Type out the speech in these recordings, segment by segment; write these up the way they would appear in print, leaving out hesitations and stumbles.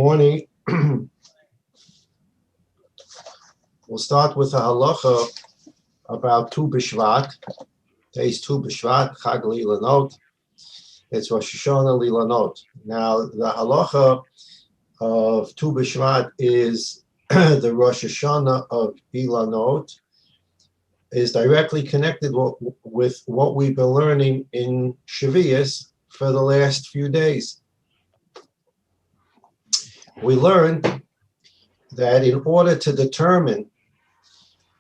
morning. We'll start with a halacha about Tu B'Shvat. Today's Tu B'Shvat, Chag Lilanot. It's Rosh Hashanah Lilanot. Now, the halacha of Tu B'Shvat is the Rosh Hashanah of Ilanot, is directly connected with what we've been learning in Shviis for the last few days. We learned that in order to determine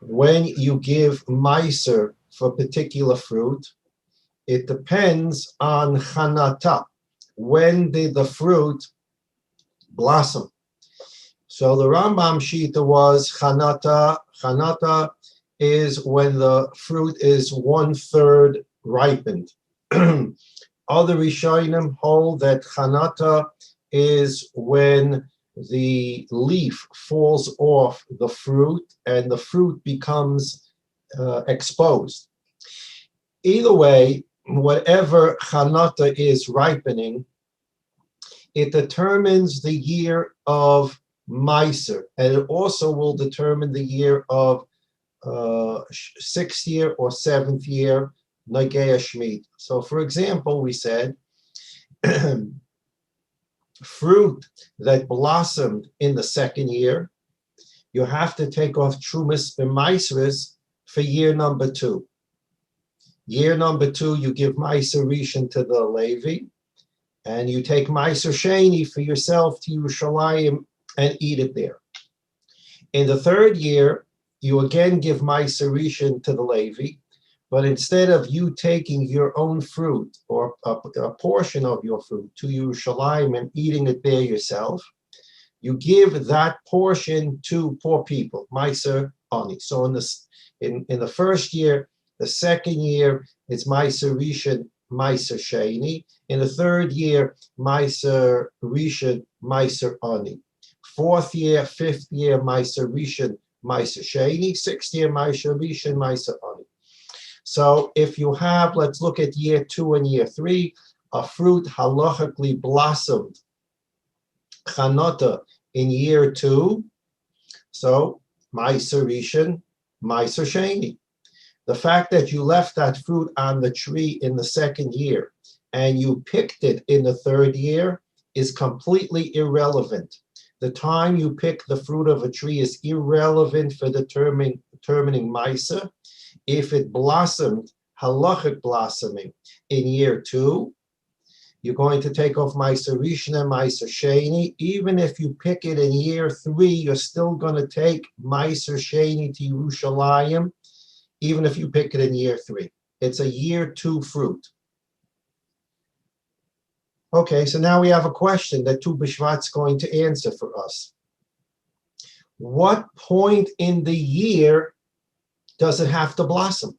when you give meiser for a particular fruit, it depends on chanata. When did the fruit blossom? So the Rambam Shita was chanata. Chanata is when the fruit is 1/3 ripened. Other Rishonim hold that chanata is when the leaf falls off the fruit and the fruit becomes exposed. Either way, whatever chanata is ripening, it determines the year of meiser, and it also will determine the year of 6th year or 7th year Nagea Shmit. So, for example, we said fruit that blossomed in the 2nd year, you have to take off Trumas and Maisris for year number 2. Year number 2, you give Meiser Rishon to the Levi, and you take Meiser Sheni for yourself to Yerushalayim and eat it there. In the 3rd year, you again give Meiser Rishon to the Levi, but instead of you taking your own fruit or a portion of your fruit to Yerushalayim and eating it there yourself, you give that portion to poor people, Meiser Ani. So in the 1st year, the 2nd year, it's Meiser Rishon, Meiser Sheni. In the 3rd year, Meiser Rishon, Meiser Ani. 4th year, 5th year, Meiser Rishon, Meiser Sheni. 6th year, Meiser Rishon, Meiser Ani. So if you have, let's look at year 2 and year 3, a fruit halachically blossomed, chanata, in year 2, so Meiser Rishon, Meiser Sheni. The fact that you left that fruit on the tree in the 2nd year and you picked it in the 3rd year is completely irrelevant. The time you pick the fruit of a tree is irrelevant for determining Meiser. If it blossomed, halachic blossoming, in year 2, you're going to take off Meiser Rishon and Meiser Sheni. Even if you pick it in year 3, you're still going to take Meiser Sheni to Yerushalayim, even if you pick it in year 3. It's a year 2 fruit. Okay, so now we have a question that Tu B'Shvat's going to answer for us. What point in the year does it have to blossom?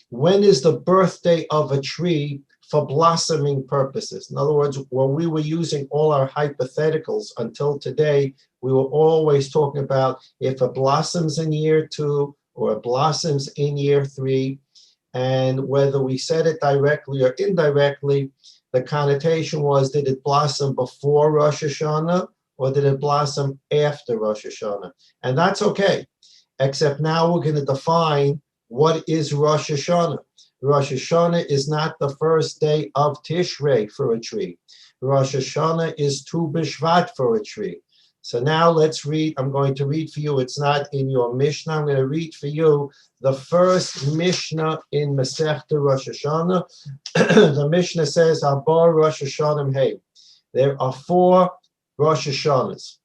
When is the birthday of a tree for blossoming purposes? In other words, when we were using all our hypotheticals until today, we were always talking about if it blossoms in year 2 or it blossoms in year 3, and whether we said it directly or indirectly, the connotation was, did it blossom before Rosh Hashanah or did it blossom after Rosh Hashanah? And that's okay, except now we're going to define what is Rosh Hashanah. Rosh Hashanah is not the first day of Tishrei for a tree. Rosh Hashanah is Tu B'Shvat for a tree. So now let's read. I'm going to read for you. It's not in your Mishnah. I'm going to read for you the first Mishnah in Maseches Rosh Hashanah. The Mishnah says, Habar Rosh Hashanah Hey. There are 4 Rosh Hashanahs.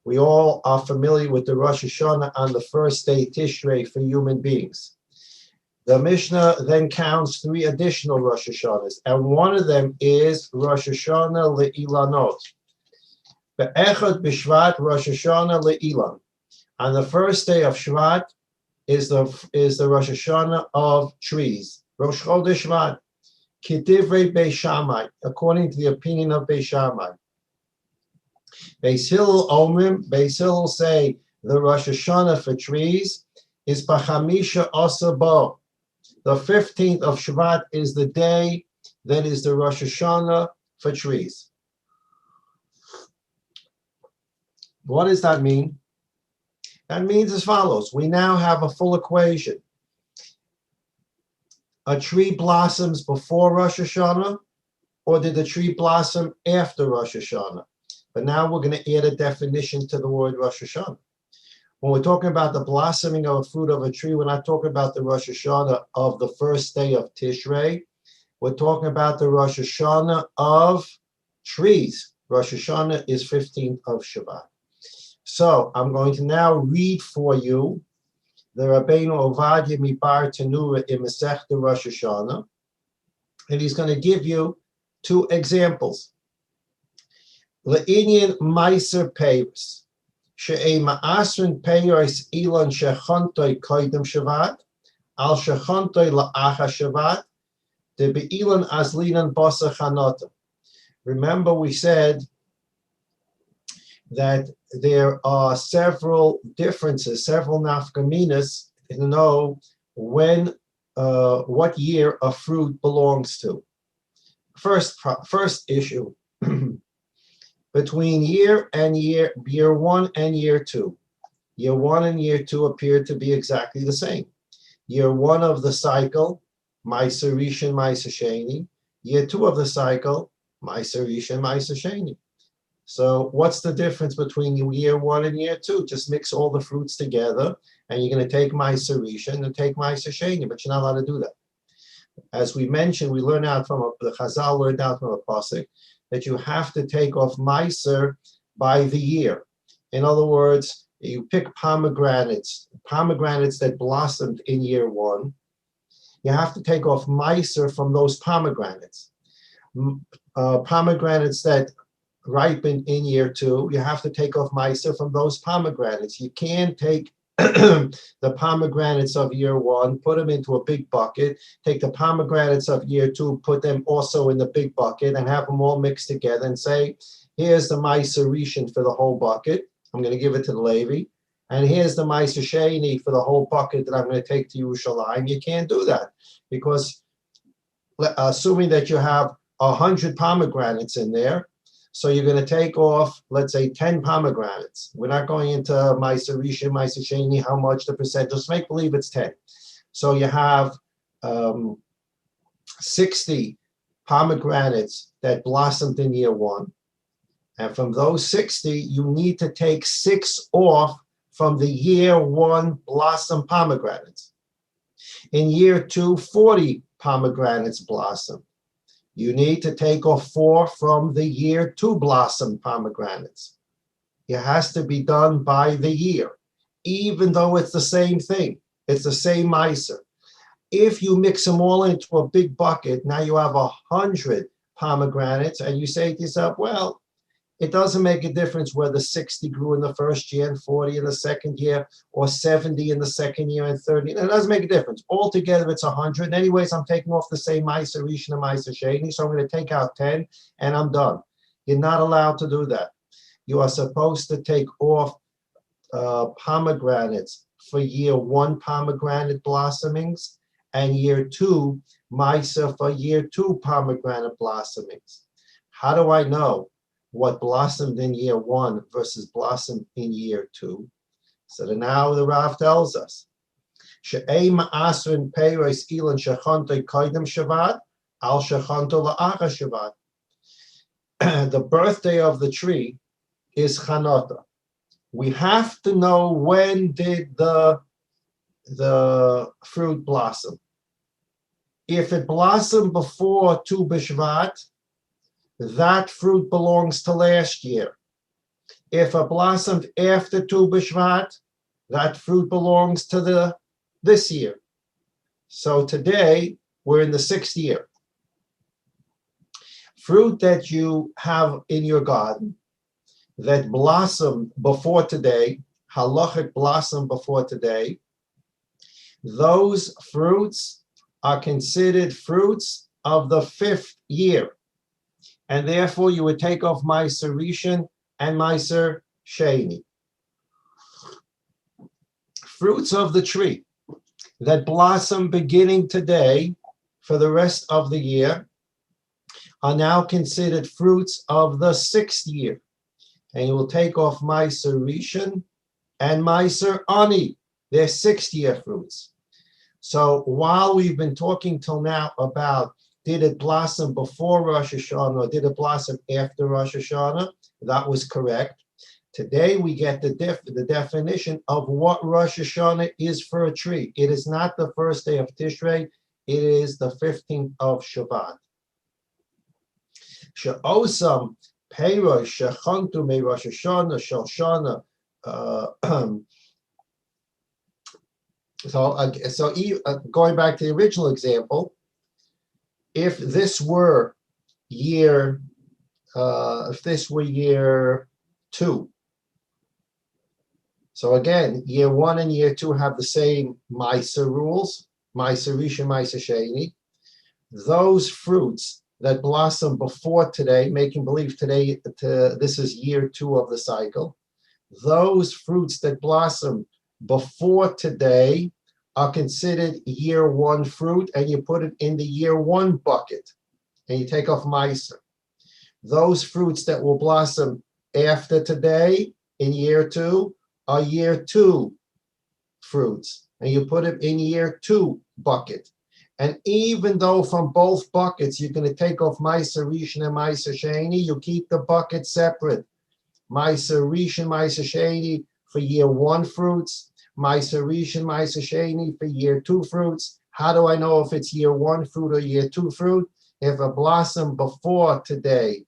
We all are familiar with the Rosh Hashanah on the first day Tishrei for human beings. The Mishnah then counts 3 additional Rosh Hashanahs, and one of them is Rosh Hashanah Le'ilanot. Be'echad B'Shvat Rosh Hashanah Le'ilan. On the first day of Shvat is the Rosh Hashanah of trees. Rosh Chodesh Shvat. K'divrei Beis Shammai, according to the opinion of Beis Shammai. Beis Hillel Omrim, Beis Hillel say the Rosh Hashanah for trees is B'chamisha Asar Bo. The 15th of Shvat is the day that is the Rosh Hashanah for trees. What does that mean? That means as follows. We now have a full equation. A tree blossoms before Rosh Hashanah, or did the tree blossom after Rosh Hashanah? But now we're going to add a definition to the word Rosh Hashanah. When we're talking about the blossoming of a fruit of a tree, we're not talking about the Rosh Hashanah of the first day of Tishrei. We're talking about the Rosh Hashanah of trees. Rosh Hashanah is 15th of Shabbat. So I'm going to now read for you the Rabbeinu Ovadia Mibar Tanura in Maseches Rosh Hashanah, and he's going to give you two examples. Le'inyan Meiser Peiros, she'ei ma'asrin peiros ilan shechontoi koidem Shabbat, al shechontoi la'acha Shabbat, de be'ilan azlinan basa chanota. Remember, we said that there are several differences, several nafkaminas to know when, what year a fruit belongs to. First issue, between year one and year two. Year one and year two appear to be exactly the same. Year one of the cycle, Ma'aser Rishon, Ma'aser Sheni. Year two of the cycle, Ma'aser Rishon, Ma'aser Sheni. So what's the difference between year one and year two? Just mix all the fruits together, and you're going to take Ma'aser Rishon and take Ma'aser Sheni, but you're not allowed to do that. As we mentioned, we learn out from the Chazal learned out from a pasuk that you have to take off Ma'aser by the year. In other words, you pick pomegranates that blossomed in year one. You have to take off Ma'aser from those pomegranates. Pomegranates that ripen in year two, you have to take off Ma'aser from those pomegranates. You can't take the pomegranates of year one, put them into a big bucket, take the pomegranates of year two, put them also in the big bucket, and have them all mixed together and say, here's the Ma'aser Rishon for the whole bucket. I'm going to give it to the Levi. And here's the Ma'aser Sheni for the whole bucket that I'm going to take to Yerushalayim. You can't do that because assuming that you have 100 pomegranates in there, so you're going to take off, let's say, 10 pomegranates. We're not going into Ma'aser Rishon, Ma'aser Sheni, how much the percent. Just make believe it's 10. So you have 60 pomegranates that blossomed in year one. And from those 60, you need to take 6 off from the year one blossom pomegranates. In year two, 40 pomegranates blossom. You need to take off 4 from the year two blossom pomegranates. It has to be done by the year, even though it's the same thing. It's the same Ma'aser. If you mix them all into a big bucket, now you have 100 pomegranates, and you say to yourself, well, it doesn't make a difference whether 60 grew in the first year and 40 in the second year, or 70 in the second year and 30. It doesn't make a difference. Altogether, it's 100. Anyways, I'm taking off the same Ma'aser Rishon and Ma'aser Sheni, so I'm going to take out 10, and I'm done. You're not allowed to do that. You are supposed to take off pomegranates for year one pomegranate blossomings, and year two Ma'aser for year two pomegranate blossomings. How do I know what blossomed in year one versus blossomed in year two? So now the Rav tells us, she'ei ma'asrin peiros ilan shechonto koidem Shabbat, al shechonto la'acha Shabbat. The birthday of the tree is Chanota. We have to know when did the fruit blossom. If it blossomed before Tu B'Shvat, that fruit belongs to last year. If it blossomed after Tu B'Shvat, that fruit belongs to this year. So today, we're in the 6th year. Fruit that you have in your garden that blossomed before today, halachic blossom before today, those fruits are considered fruits of the 5th year. And therefore, you would take off Ma'aser Rishon and Ma'aser Sheni. Fruits of the tree that blossom beginning today for the rest of the year are now considered fruits of the 6th year. and you will take off Meiser Rishon and Meiser Ani. They're 6th-year fruits. So while we've been talking till now about did it blossom before Rosh Hashanah or did it blossom after Rosh Hashanah, that was correct. Today we get the definition of what Rosh Hashanah is for a tree. It is not the first day of Tishrei, it is the 15th of Shabbat. She'osam peirosh shechantu me Rosh Hashanah shel Shana. So going back to the original example, if this were year 2, so again, year 1 and year 2 have the same Meiser rules, Meiser Rishon, Meiser Sheni. Those fruits that blossom before today, making believe today this is year 2 of the cycle, those fruits that blossom before today are considered year 1 fruit, and you put it in the year 1 bucket, and you take off Meiser. Those fruits that will blossom after today in year 2 are year 2 fruits, and you put it in year 2 bucket. And even though from both buckets you're going to take off Meiser Rishon and Meiser Sheni, you keep the bucket separate. Meiser Rishon, Meiser Sheni for year 1 fruits, Meiser Rishon, Meiser Sheni for year 2 fruits. How do I know if it's year 1 fruit or year 2 fruit? If it blossomed before today,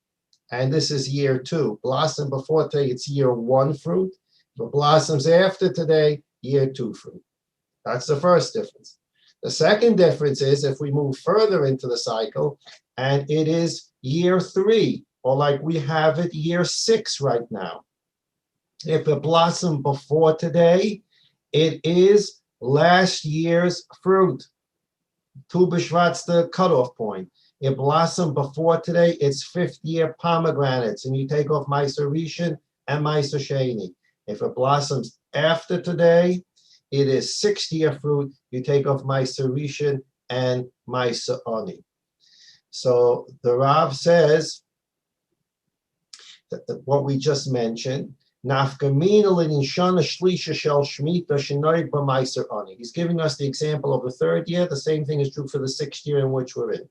and this is year 2, blossom before today, it's year 1 fruit. If it blossoms after today, year 2 fruit. That's the first difference. The second difference is if we move further into the cycle, and it is year 3, or like we have it year 6 right now. If it blossomed before today, it is last year's fruit. Tu B'Shvat's the cutoff point. It blossomed before today, it's 5th-year pomegranates, and you take off Meiser Rishon and Meiser Sheni. If it blossoms after today, it is 6th-year fruit, you take off Meiser Rishon and Meiser Ani. So the Rav says that what we just mentioned, he's giving us the example of the 3rd year. The same thing is true for the 6th year in which we're in.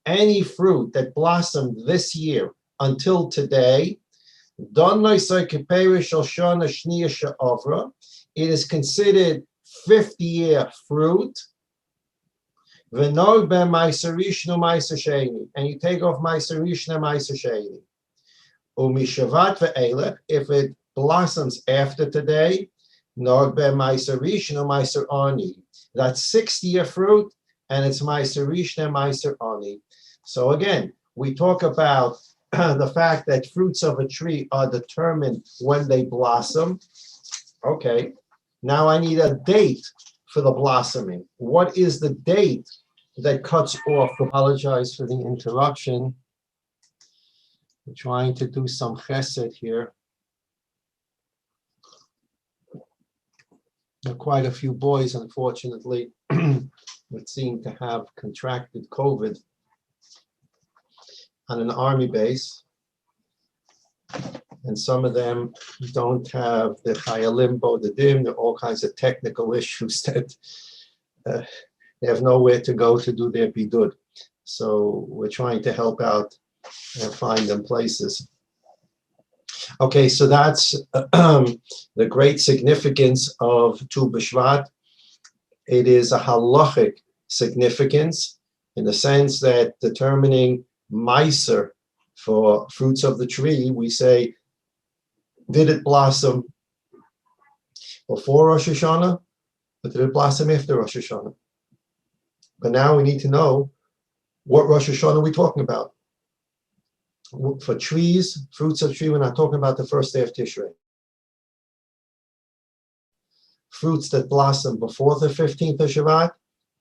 Any fruit that blossomed this year until today, it is considered 5th-year fruit. And you take off Meiser Rishon and Meiser Sheni. If it blossoms after today, Meiser Rishon or Meiser Ani. That's 6th-year fruit, and it's Meiser Rishon and Meiser Ani. So again, we talk about the fact that fruits of a tree are determined when they blossom. Okay, now I need a date for the blossoming. What is the date that cuts off? Apologize for the interruption. I'm trying to do some chesed here. There are quite a few boys, unfortunately, that seem to have contracted COVID on an army base. And some of them don't have the chayalim bodedim. There are all kinds of technical issues that they have nowhere to go to do their bidud. So we're trying to help out and find them places. Okay, so that's the great significance of Tu B'Shvat. It is a halachic significance in the sense that determining Meiser for fruits of the tree, we say, did it blossom before Rosh Hashanah, or did it blossom after Rosh Hashanah? But now we need to know what Rosh Hashanah are we talking about. For trees, fruits of tree, we're not talking about the first day of Tishrei. Fruits that blossom before the 15th of Shabbat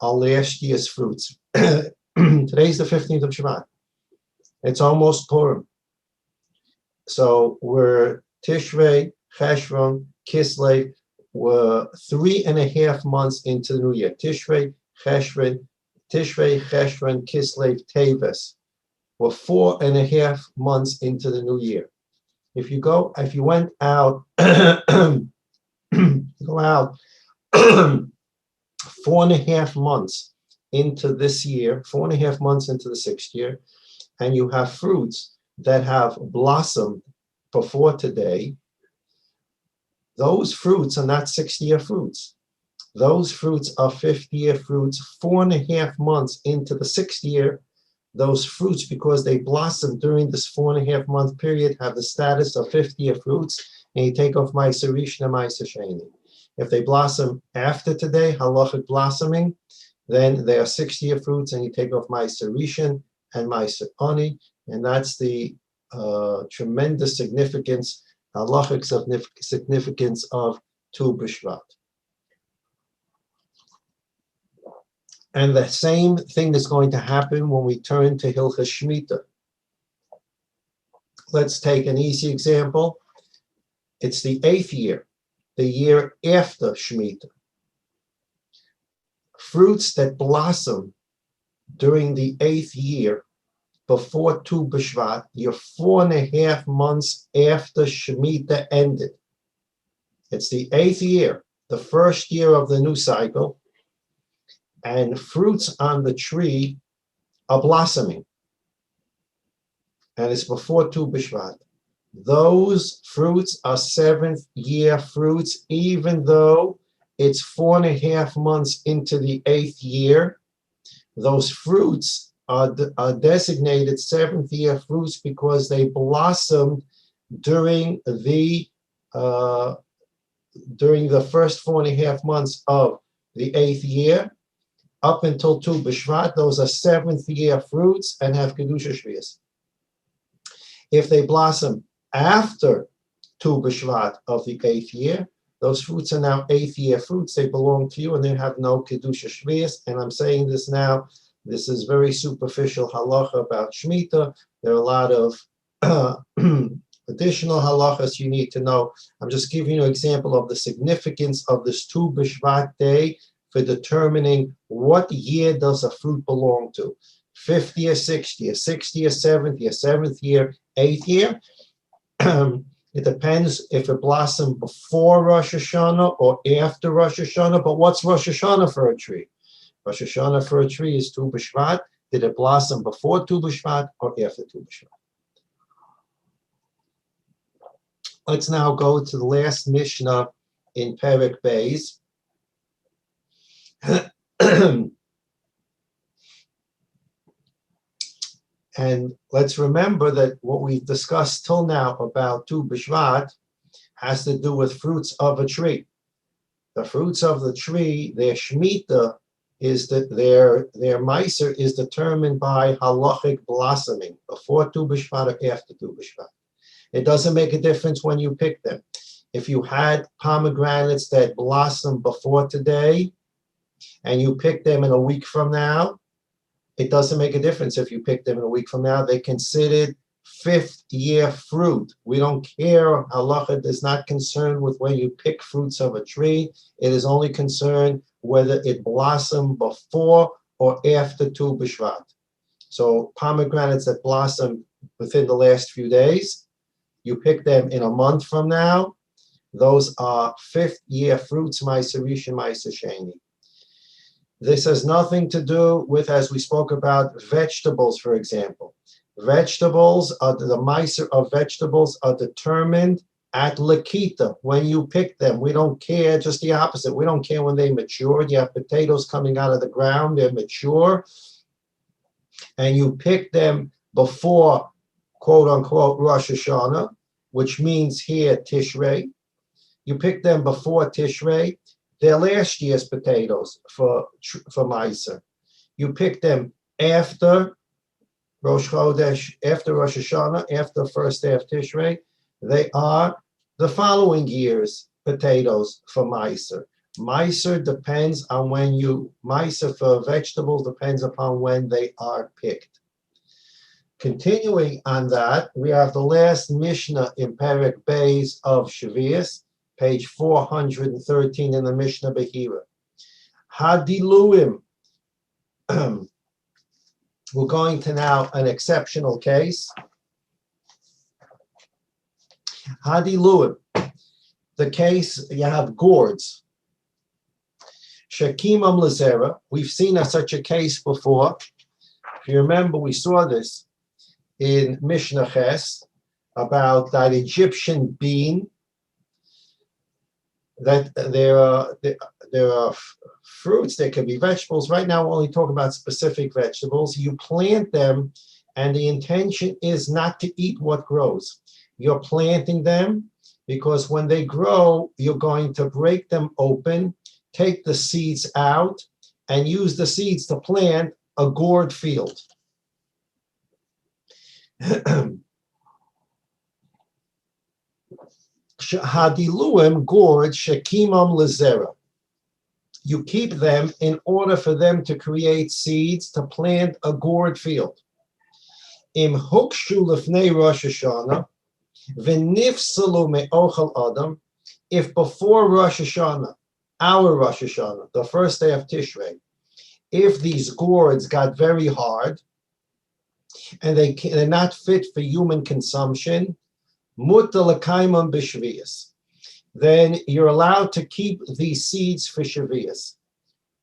are last year's fruits. Today's the 15th of Shabbat. It's almost Purim. So we're Tishrei, Cheshvan, Kislev, we're 3.5 months into the new year. Tishrei, Cheshvan, Tishrei, Cheshvan, Kislev, Teves. We're 4.5 months into the new year. If you went out, go out 4.5 months into this year, 4.5 months into the 6th year, and you have fruits that have blossomed before today, those fruits are not 6th-year fruits. Those fruits are 5th-year fruits. 4.5 months into the 6th year, those fruits, because they blossom during this 4.5 month period, have the status of 5th-year fruits, and you take off Ma'aser Rishon and Ma'aser Sheni. If they blossom after today, halachic blossoming, then they are 6th-year fruits, and you take off Ma'aser Rishon and Ma'aser Ani, and that's the tremendous significance, halachic significance of Tu B'Shvat. And the same thing is going to happen when we turn to Hilchas Shemitah. Let's take an easy example. It's the 8th year, the year after Shemitah. Fruits that blossom during the 8th year before Tu B'Shvat, you're 4.5 months after Shemitah ended. It's the 8th year, the first year of the new cycle, and fruits on the tree are blossoming. And it's before Tu B'Shvat. Those fruits are 7th-year fruits, even though it's 4.5 months into the 8th year. Those fruits are designated 7th-year fruits because they blossomed during the first 4.5 months of the 8th year. Up until Tu B'Shvat, those are 7th-year fruits and have Kedusha Shviis. If they blossom after Tu B'Shvat of the 8th year, those fruits are now 8th-year fruits. They belong to you and they have no Kedusha Shviis. And I'm saying this now, this is very superficial halacha about Shemitah. There are a lot of additional halachas you need to know. I'm just giving you an example of the significance of this Tu B'Shvat day for determining what year does a fruit belong to. 5th year, 6th year, 6th year, 7th year, 7th year, 8th year. It depends if it blossomed before Rosh Hashanah or after Rosh Hashanah. But what's Rosh Hashanah for a tree? Rosh Hashanah for a tree is Tu B'Shvat. Did it blossom before Tu B'Shvat or after Tu B'Shvat? Let's now go to the last Mishnah in Perek Beis. And let's remember that what we've discussed till now about Tu B'Shvat has to do with fruits of a tree. The fruits of the tree, their Shemitah is that their Ma'aser is determined by halachic blossoming, before Tu B'Shvat or after Tu B'Shvat. It doesn't make a difference when you pick them. If you had pomegranates that blossom before today and you pick them in a week from now, it doesn't make a difference if you pick them in a week from now. They're considered 5th-year fruit. We don't care. Halacha is not concerned with when you pick fruits of a tree. It is only concerned whether it blossomed before or after Tu B'Shvat. So pomegranates that blossom within the last few days, you pick them in a month from now, those are 5th-year fruits, Ma'aser Rishon, Ma'aser Sheni. This has nothing to do with, as we spoke about, vegetables, for example. Vegetables, the Ma'aser of vegetables are determined at Lakita, when you pick them. We don't care, just the opposite. We don't care when they mature. You have potatoes coming out of the ground, they're mature, and you pick them before, quote unquote, Rosh Hashanah, which means here Tishrei. You pick them before Tishrei. They're last year's potatoes for Ma'aser. You pick them after Rosh Chodesh, after Rosh Hashanah, after the first day of Tishrei. They are the following year's potatoes for Ma'aser. Ma'aser depends on when Ma'aser for vegetables depends upon when they are picked. Continuing on that, we have the last Mishnah in Perek Beis of Shviis, page 413 in the Mishnah Behira. Hadiluim, We're going to now an exceptional case. Hadiluim, the case you have gourds. Shekimam lezera, we've seen such a case before. If you remember, we saw this in Mishnah Ches about that Egyptian bean, that there are fruits, there can be vegetables. Right now, we're only talking about specific vegetables. You plant them, and the intention is not to eat what grows. You're planting them because when they grow, you're going to break them open, take the seeds out, and use the seeds to plant a gourd field. Hadiluim gourd shekimam lezera. You keep them in order for them to create seeds to plant a gourd field. Im hukshu lefnei Rosh Hashanah v'nifsalu me'ochel adam. If before Rosh Hashanah, our Rosh Hashanah, the first day of Tishrei, if these gourds got very hard and they're not fit for human consumption, mutar l'kaimam b'Shviis, then you're allowed to keep these seeds for Shviis.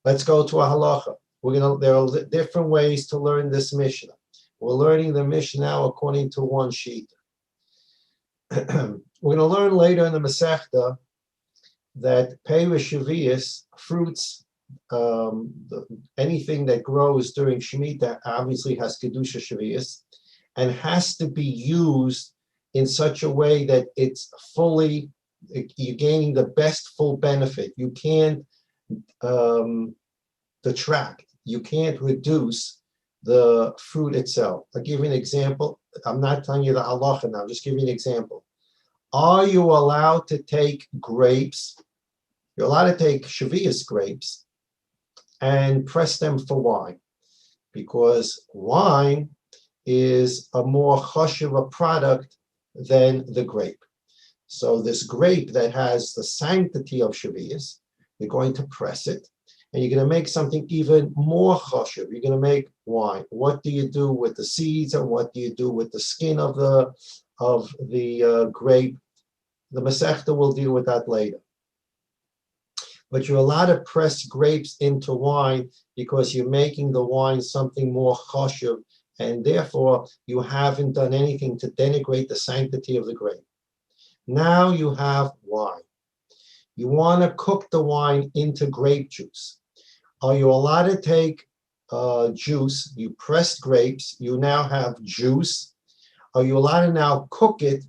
Let's go to a halacha. There are different ways to learn this Mishnah. We're learning the Mishnah now according to one sheet. We're going to learn later in the Masechta that Peiros Shviis, fruits, anything that grows during Shemitah obviously has Kedusha Shviis and has to be used in such a way that it's fully, you're gaining the best full benefit. You can't detract, you can't reduce the fruit itself. I'll give you an example. I'm not telling you the halacha now, just give you an example. Are you allowed to take grapes? You're allowed to take Shvius grapes and press them for wine, because wine is a more chashuv product than the grape. So this grape that has the sanctity of Shvius, you're going to press it, and you're going to make something even more chashuv. You're going to make wine. What do you do with the seeds, and what do you do with the skin of the grape? The Masechta will deal with that later. But you're allowed to press grapes into wine because you're making the wine something more chashuv, and therefore you haven't done anything to denigrate the sanctity of the grape. Now you have wine. You want to cook the wine into grape juice. Are you allowed to take juice? You pressed grapes, you now have juice. Are you allowed to now cook it,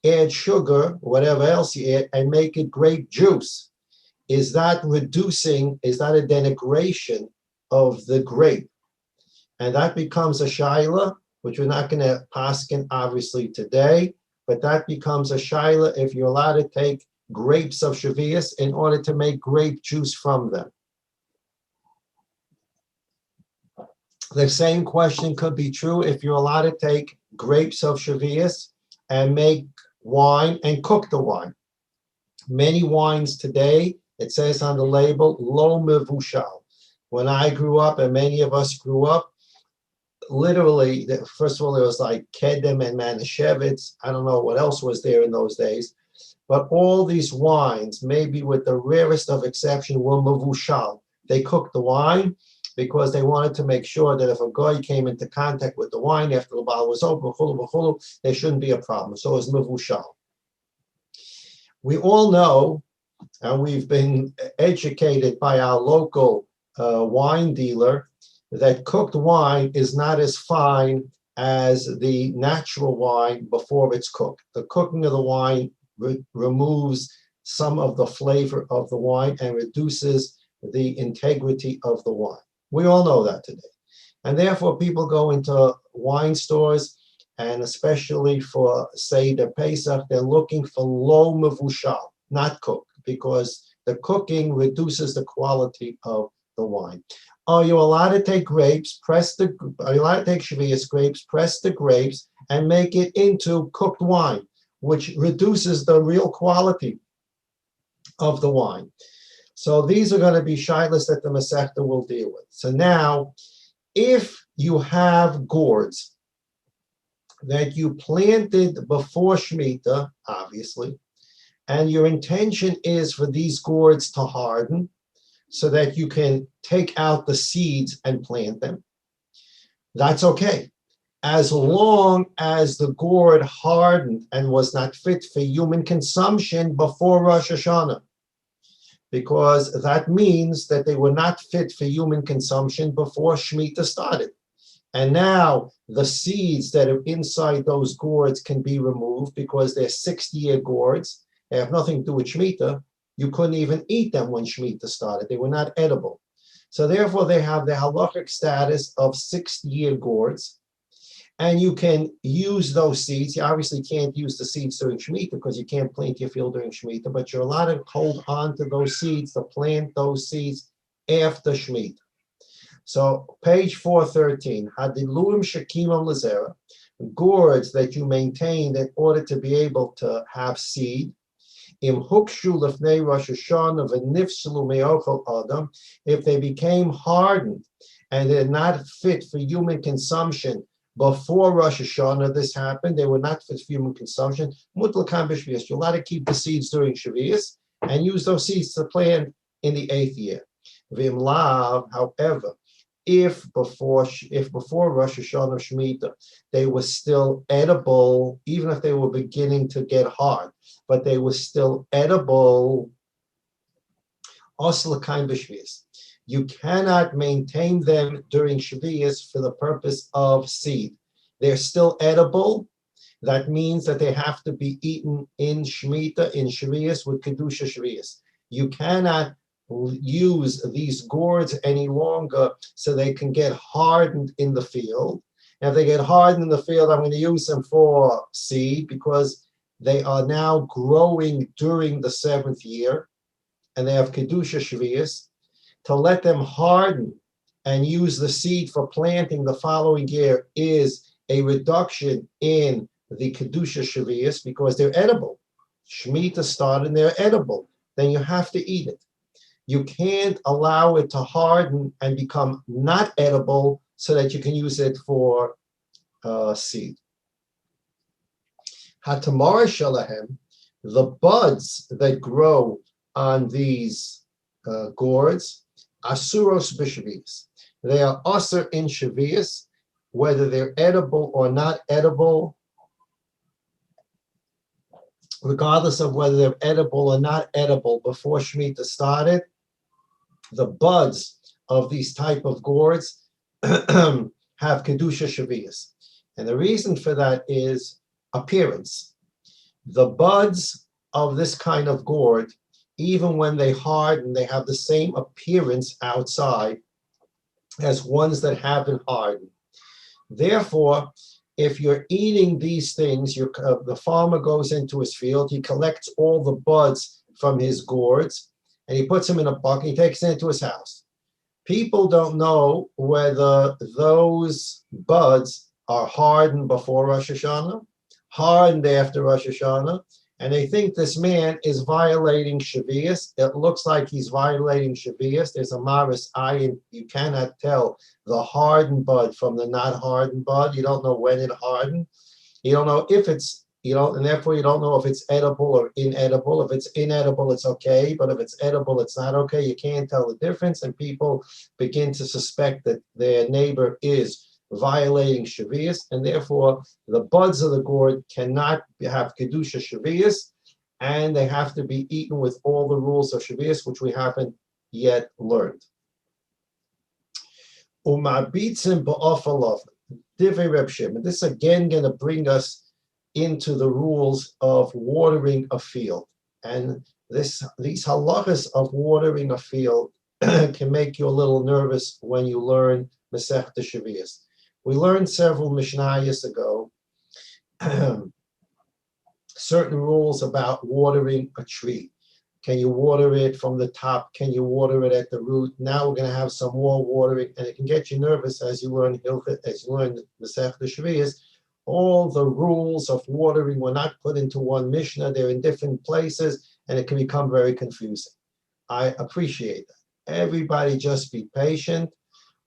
add sugar, whatever else you add, and make it grape juice? Is that reducing, is that a denigration of the grape? And that becomes a shaila, which we're not going to paskin obviously today, but that becomes a shaila if you're allowed to take grapes of Shvius in order to make grape juice from them. The same question could be true if you're allowed to take grapes of Shvius and make wine and cook the wine. Many wines today, it says on the label, lo mevushal. When I grew up, and many of us grew up, literally, first of all, it was like Kedem and Manischewitz. I don't know what else was there in those days. But all these wines, maybe with the rarest of exception, were mevushal. They cooked the wine because they wanted to make sure that if a guy came into contact with the wine after the bottle was open, there shouldn't be a problem. So it was mevushal. We all know, and we've been educated by our local wine dealer, that cooked wine is not as fine as the natural wine before it's cooked. The cooking of the wine removes some of the flavor of the wine and reduces the integrity of the wine. We all know that today. And therefore, people go into wine stores, and especially for Seder Pesach, they're looking for lo mevushal, not cooked, because the cooking reduces the quality of the wine. Are you allowed to take grapes, are you allowed to take Shvius grapes, press the grapes, and make it into cooked wine, which reduces the real quality of the wine? So these are going to be shilas that the Masechta will deal with. So now, if you have gourds that you planted before Shemitah, obviously, and your intention is for these gourds to harden so that you can take out the seeds and plant them, that's okay. As long as the gourd hardened and was not fit for human consumption before Rosh Hashanah, because that means that they were not fit for human consumption before Shemitah started. And now the seeds that are inside those gourds can be removed because they're 60-year gourds. They have nothing to do with Shemitah. You couldn't even eat them when Shemitah started. They were not edible. So therefore, they have the halachic status of 60-year gourds. And you can use those seeds. You obviously can't use the seeds during Shemitah because you can't plant your field during Shemitah, but you're allowed to hold on to those seeds, to plant those seeds after Shemitah. So page 413, Hadiluim Shekimam Lazera, gourds that you maintained in order to be able to have seed. Im Hukshu Lefnei Rosh Hashanah v'nifselu me'ochel Adam, if they became hardened and they're not fit for human consumption before Rosh Hashanah, this happened, they were not fit for human consumption, Mutal Kan B'Shviis, you're allowed to keep the seeds during Shviis and use those seeds to plant in the 8th year. V'im Lav, however, if before Rosh Hashanah Shemitah, they were still edible, even if they were beginning to get hard, but they were still edible, Oslakaim B'Shviis. You cannot maintain them during Shviis for the purpose of seed. They're still edible. That means that they have to be eaten in Shemitah, in Shviis, with Kedusha Shviis. You cannot use these gourds any longer so they can get hardened in the field. And if they get hardened in the field, I'm going to use them for seed because they are now growing during the 7th year and they have Kedusha Shviis. To let them harden and use the seed for planting the following year is a reduction in the Kedusha Shviis because they're edible. Shemitah started and they're edible. Then you have to eat it. You can't allow it to harden and become not edible so that you can use it for seed. Hatamara shalahem, the buds that grow on these gourds, asuros b'Shviis. They are usher in Shviis, whether they're edible or not edible, regardless of whether they're edible or not edible before Shemitah started. The buds of these type of gourds have Kedusha Shviis. And the reason for that is appearance. The buds of this kind of gourd, even when they harden, they have the same appearance outside as ones that haven't hardened. Therefore, if you're eating these things, the farmer goes into his field, he collects all the buds from his gourds, and he puts them in a bucket, he takes it into his house. People don't know whether those buds are hardened before Rosh Hashanah, hardened after Rosh Hashanah, and they think this man is violating Shviis. It looks like he's violating Shviis. There's a maris ayin. You cannot tell the hardened bud from the not hardened bud. You don't know when it hardened. You don't know if it's, and therefore you don't know if it's edible or inedible. If it's inedible, it's okay, but if it's edible, it's not okay. You can't tell the difference, and people begin to suspect that their neighbor is violating Shviis, and therefore the buds of the gourd cannot have Kedusha Shviis, and they have to be eaten with all the rules of Shviis, which we haven't yet learned. Umabitzim ba'afalav, Divrei Reb Shimon. This is again going to bring us into the rules of watering a field, and these halachas of watering a field can make you a little nervous when you learn Masechta Shviis. We learned several Mishnayos ago certain rules about watering a tree. Can you water it from the top? Can you water it at the root? Now we're going to have some more watering, and it can get you nervous as you learn Masechta Shviis. All the rules of watering were not put into one Mishnah. They're in different places, and it can become very confusing. I appreciate that. Everybody just be patient.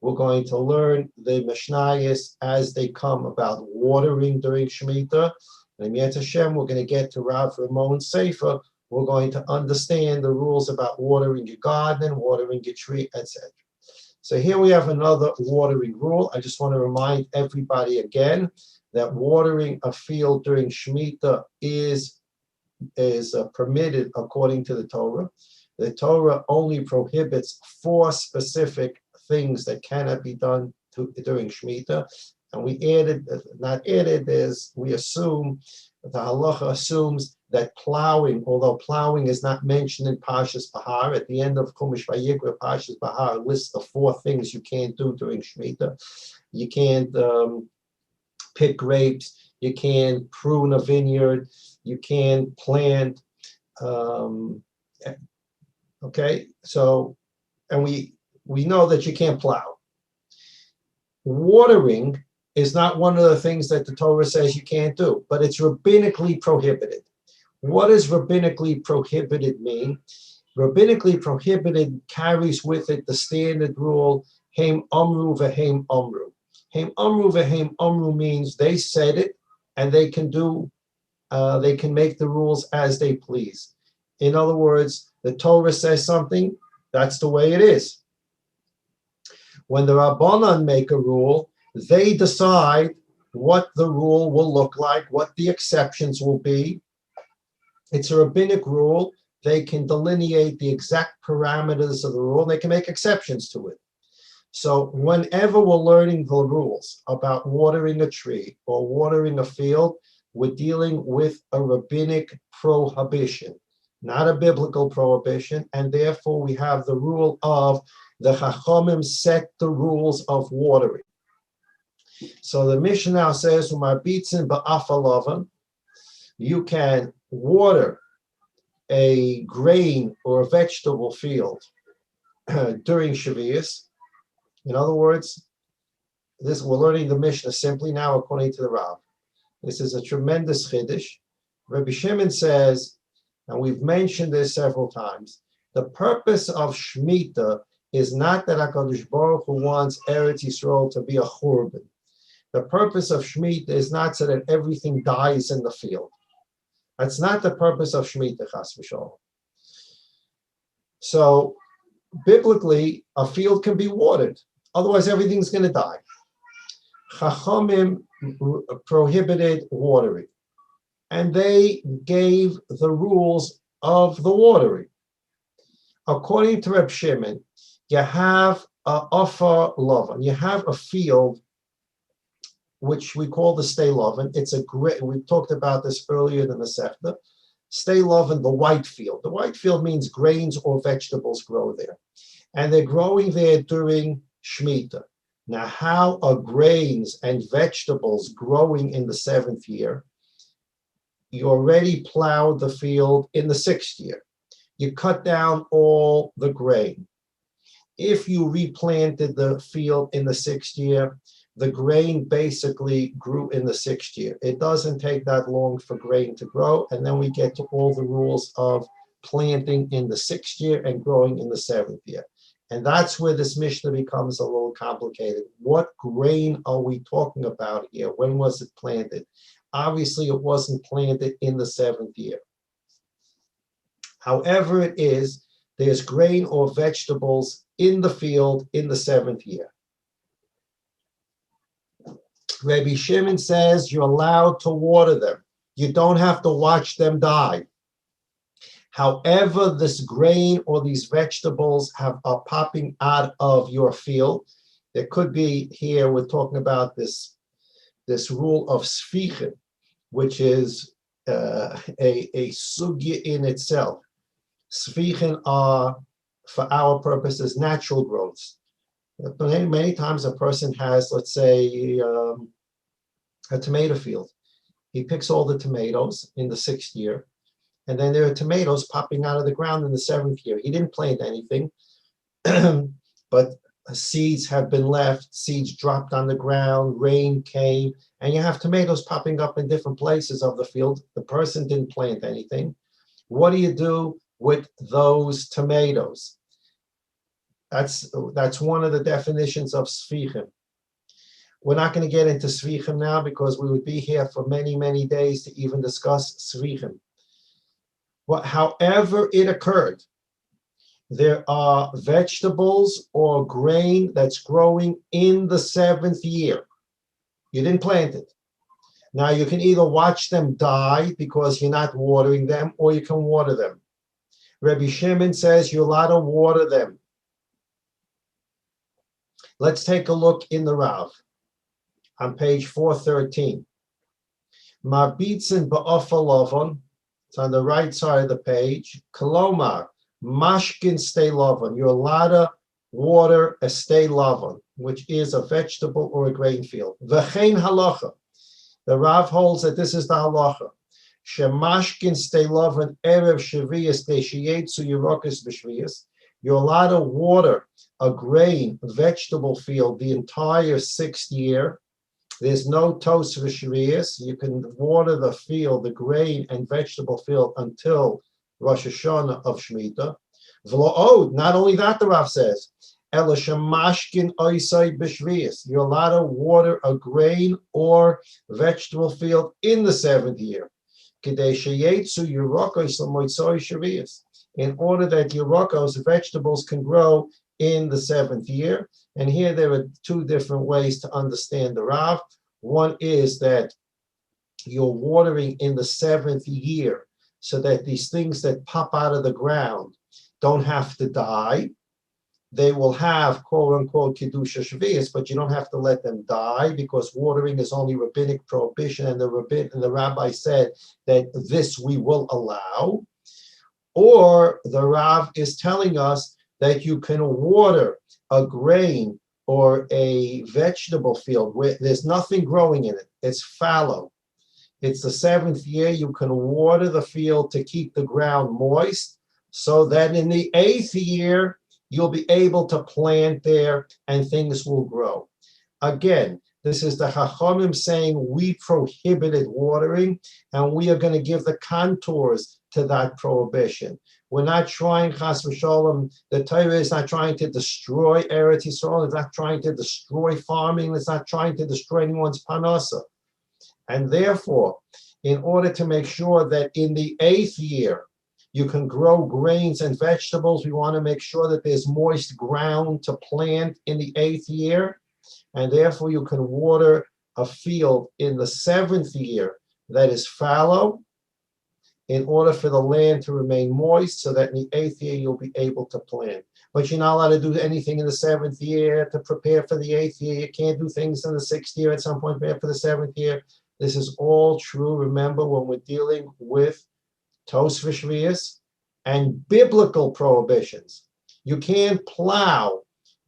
We're going to learn the Mishnayos as they come about watering during Shemitah. And Yet Hashem, we're going to get to Rav Ramon's Sefer. We're going to understand the rules about watering your garden, watering your tree, etc. So here we have another watering rule. I just want to remind everybody again that watering a field during Shemitah is permitted according to the Torah. The Torah only prohibits 4 specific things that cannot be done during Shemitah. And we we assume, the halacha assumes that plowing, although plowing is not mentioned in Parshas Bahar, at the end of Chumash Vayikra, Parshas Bahar lists the 4 things you can't do during Shemitah. You can't pick grapes, you can't prune a vineyard, you can't plant. Okay, so, and we know that you can't plow. Watering is not one of the things that the Torah says you can't do, but it's rabbinically prohibited. What does rabbinically prohibited mean? Rabbinically prohibited carries with it the standard rule, Heim Amru v'Heim Amru. Heim Amru v'Heim Amru means they said it, and they can make the rules as they please. In other words, the Torah says something, that's the way it is. When the Rabbanan make a rule, they decide what the rule will look like, what the exceptions will be. It's a rabbinic rule. They can delineate the exact parameters of the rule, and they can make exceptions to it. So whenever we're learning the rules about watering a tree or watering a field, we're dealing with a rabbinic prohibition, not a biblical prohibition, and therefore we have the rule of the Chachamim set the rules of watering. So the Mishnah now says, "Umarbitzin ba'afalavan," you can water a grain or a vegetable field during Shviis. In other words, we're learning the Mishnah simply now according to the Rav. This is a tremendous chiddush. Rabbi Shimon says, and we've mentioned this several times, the purpose of Shemitah is not that HaKadosh Baruch Hu wants Eretz Yisrael to be a churban. The purpose of Shemitah is not so that everything dies in the field. That's not the purpose of Shemitah, chas v'shalom. So, biblically, a field can be watered. Otherwise, everything's going to die. Chachamim prohibited watering, and they gave the rules of the watering. According to Reb Shimon, you have a offer lovan. You have a field which we call the stay lovan. It's a great. We talked about this earlier in the Masechta. Stay lovan, the white field. The white field means grains or vegetables grow there, and they're growing there during Shemitah. Now, how are grains and vegetables growing in the 7th year? You already plowed the field in the 6th year. You cut down all the grain. If you replanted the field in the 6th year, the grain basically grew in the 6th year. It doesn't take that long for grain to grow, and then we get to all the rules of planting in the 6th year and growing in the 7th year. And that's where this Mishnah becomes a little complicated. What grain are we talking about here? When was it planted? Obviously, it wasn't planted in the 7th year. However it is, there's grain or vegetables in the field in the 7th year. Rabbi Shimon says you're allowed to water them. You don't have to watch them die. However, this grain or these vegetables are popping out of your field. There could be here, we're talking about this rule of Shviis, which is a sugya in itself. Shviis are, for our purposes, natural growths. Many times a person has, let's say, a tomato field. He picks all the tomatoes in the 6th year, and then there are tomatoes popping out of the ground in the 7th year. He didn't plant anything, but seeds have been left, seeds dropped on the ground, rain came, and you have tomatoes popping up in different places of the field. The person didn't plant anything. What do you do with those tomatoes. That's one of the definitions of Svichim. We're not going to get into Svichim now because we would be here for many, many days to even discuss Svichim. However it occurred, there are vegetables or grain that's growing in the 7th year. You didn't plant it. Now you can either watch them die because you're not watering them, or you can water them. Rabbi Shimon says you're allowed to water them. Let's take a look in the Rav on page 413. Mabitzin ba'ofalovon, it's on the right side of the page. Kolomar, mashkin stay lovon. You're allowed to water a stay lovon, which is a vegetable or a grain field. V'chein halacha. The Rav holds that this is the halacha. Shemashkin stay lovon erev Shviis de'shiyetzu yerokas b'Shviis. You're allowed to water a grain, vegetable field the entire 6th year. There's no tos for Shviis. You can water the field, the grain and vegetable field, until Rosh Hashanah of Shemitah. V'lo'od, not only that, the Rav says, Ela shemashkin oisai b'Shviis. You're allowed to water a grain or vegetable field in the 7th year. K'dei sheyetzu yerokos l'moitzoi Shviis. In order that yerokos, vegetables, can grow in the 7th year. And here there are 2 different ways to understand the Rav. One is that you're watering in the 7th year so that these things that pop out of the ground don't have to die. They will have, quote unquote, Kedusha Shviis, but you don't have to let them die because watering is only rabbinic prohibition, and the rabbi said that this we will allow. Or the Rav is telling us that you can water a grain or a vegetable field where there's nothing growing in it. It's fallow. It's the 7th year. You can water the field to keep the ground moist so that in the 8th year, you'll be able to plant there and things will grow. Again, this is the Chachamim saying we prohibited watering, and we are going to give the contours to that prohibition. We're not trying, Chas v'sholom, the Torah is not trying to destroy Eretz Yisrael. It's not trying to destroy farming. It's not trying to destroy anyone's panasa. And therefore, in order to make sure that in the 8th year, you can grow grains and vegetables, we want to make sure that there's moist ground to plant in the 8th year. And therefore, you can water a field in the 7th year that is fallow in order for the land to remain moist so that in the 8th year, you'll be able to plant. But you're not allowed to do anything in the 7th year to prepare for the 8th year. You can't do things in the 6th year at some point, prepare for the 7th year. This is all true, remember, when we're dealing with tos v'shvius and biblical prohibitions. You can't plow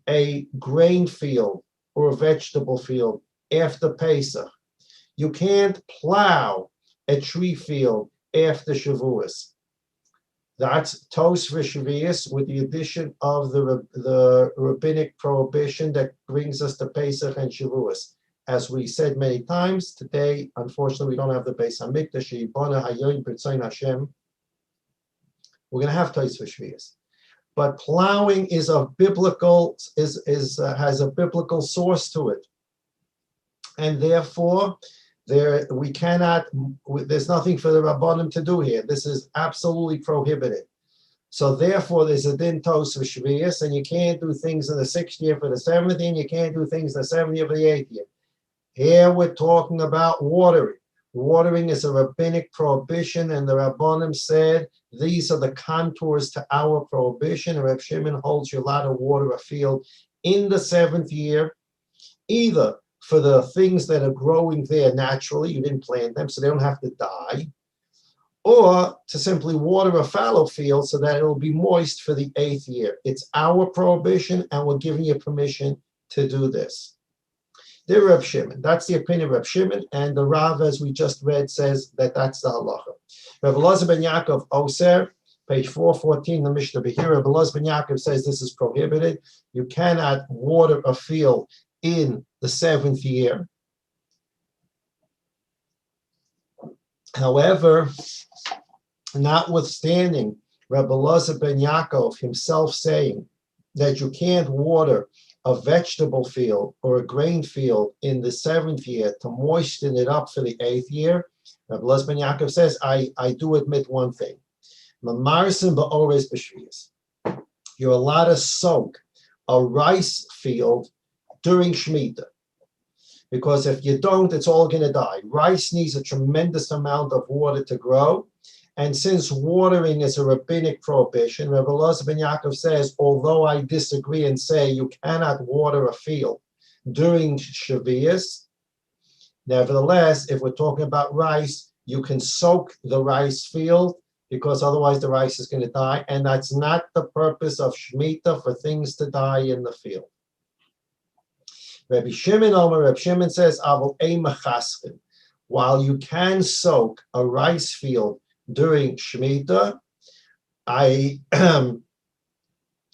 a grain field or a vegetable field after Pesach. You can't plow a tree field after Shavuos. That's tos v'shvius with the addition of the rabbinic prohibition that brings us to Pesach and Shavuos. As we said many times, today, unfortunately, we don't have the Beis Hamikdash, Yibana Hayoim B'Tzayin Hashem. We're going to have tos v'shvius. But plowing is a biblical has a biblical source to it, and therefore there's nothing for the Rabbanim to do here. This is absolutely prohibited. So therefore, there's a din tos v'shvius, and you can't do things in the 6th year for the 7th year, and you can't do things in the 7th year for the 8th year. Here we're talking about watering. Watering is a rabbinic prohibition, and the Rabbanim said these are the contours to our prohibition. Reb Shimon holds you're allowed to water a field in the 7th year, either for the things that are growing there naturally, you didn't plant them, so they don't have to die, or to simply water a fallow field so that it will be moist for the 8th year. It's our prohibition, and we're giving you permission to do this. The Reb Shimon, that's the opinion of Reb Shimon, and the Rav, as we just read, says that that's the halacha. Reb Elazar ben Yaakov Oser, page 414, the Mishnah Behira, Reb Elazar ben Yaakov says this is prohibited. You cannot water a field in the 7th year. However, notwithstanding Rebbe Elazar ben Yaakov himself saying that you can't water a vegetable field or a grain field in the 7th year to moisten it up for the 8th year. Rebbe Elazar ben Yaakov says, I do admit one thing. Mamarsim ba'ores b'shvius. You're allowed to soak a rice field during Shemitah, because if you don't, it's all going to die. Rice needs a tremendous amount of water to grow. And since watering is a rabbinic prohibition, Rebbe Elazar ben Yaakov says, although I disagree and say you cannot water a field during Shviis, nevertheless, if we're talking about rice, you can soak the rice field, because otherwise the rice is going to die. And that's not the purpose of Shemitah, for things to die in the field. Rabbi Shimon says, while you can soak a rice field during Shemitah, it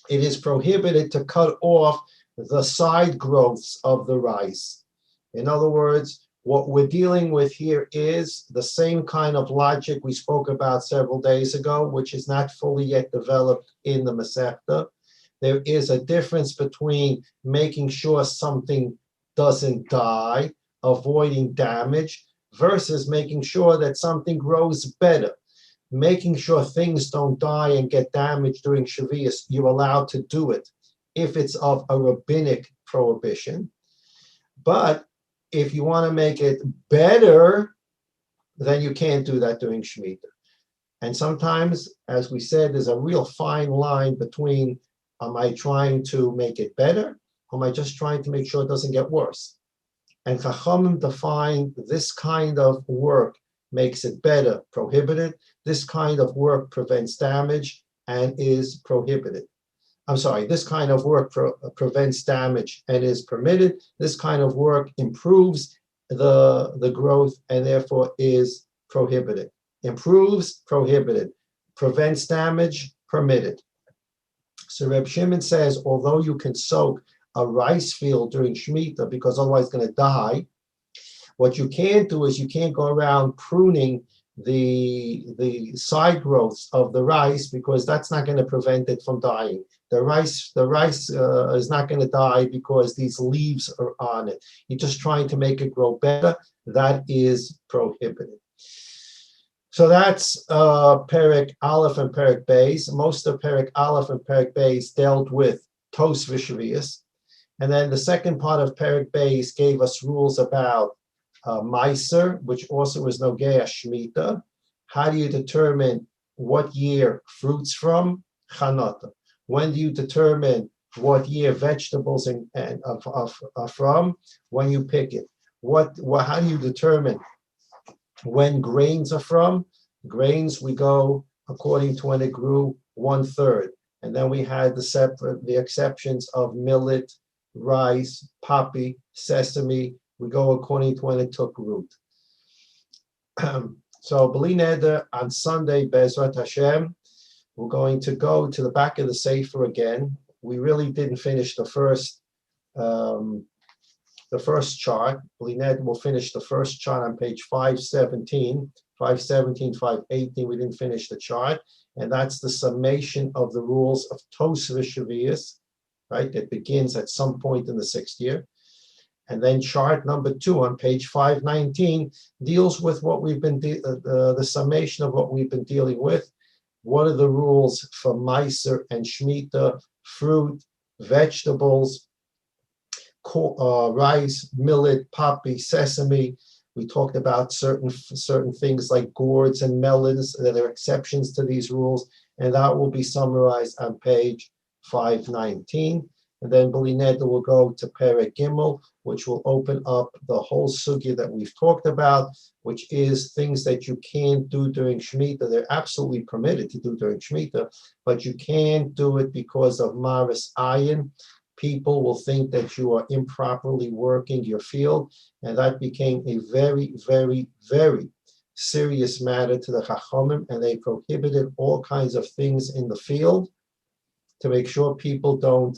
is prohibited to cut off the side growths of the rice. In other words, what we're dealing with here is the same kind of logic we spoke about several days ago, which is not fully yet developed in the Masechta. There is a difference between making sure something doesn't die, avoiding damage, versus making sure that something grows better. Making sure things don't die and get damaged during Shviis, you're allowed to do it if it's of a rabbinic prohibition. But if you want to make it better, then you can't do that during Shemitah. And sometimes, as we said, there's a real fine line between, am I trying to make it better, or am I just trying to make sure it doesn't get worse? And Chachamim define this kind of work makes it better, prohibited. This kind of work prevents damage and is prohibited. This kind of work prevents damage and is permitted. This kind of work improves the growth and therefore is prohibited. Improves, prohibited. Prevents damage, permitted. So Reb Shimon says, although you can soak a rice field during Shemitah because otherwise it's going to die, what you can't do is you can't go around pruning the side growths of the rice, because that's not going to prevent it from dying. The rice is not going to die because these leaves are on it. You're just trying to make it grow better. That is prohibited. So that's Perek Aleph and Perek Beis. Most of Perek Aleph and Perek Beis dealt with Tos v'Shvius. And then the second part of Perek Beis gave us rules about Meiser, which also is Nogea Shemitah. How do you determine what year fruits from? Chanata. When do you determine what year vegetables are from? When you pick it. How do you determine when grains are from? Grains, we go according to when it grew 1/3. And then we had the exceptions of millet, rice, poppy, sesame. We go according to when it took root. So, B'li Neder, on Sunday, Bezrat Hashem, we're going to go to the back of the Sefer again. We really didn't finish the first chart. B'li Neder will finish the first chart on page 517, 518. We didn't finish the chart. And that's the summation of the rules of Tos v'Shvius, right? That begins at some point in the 6th year. And then chart number 2 on page 519 deals with what we've been, the summation of what we've been dealing with. What are the rules for Meiser and Shemitah, fruit, vegetables, rice, millet, poppy, sesame. We talked about certain things like gourds and melons that are exceptions to these rules, and that will be summarized on page 519. And then B'li Neder will go to Perek Gimel, which will open up the whole sugya that we've talked about, which is things that you can't do during Shemitah. They're absolutely permitted to do during Shemitah, but you can't do it because of Maris Ayin. People will think that you are improperly working your field, and that became a very, very, very serious matter to the Chachamim, and they prohibited all kinds of things in the field to make sure people don't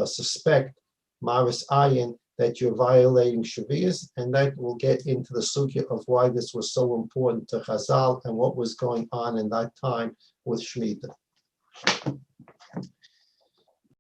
suspect Maris Ayin that you're violating Shviis, and that will get into the sugya of why this was so important to Chazal and what was going on in that time with Shemitah.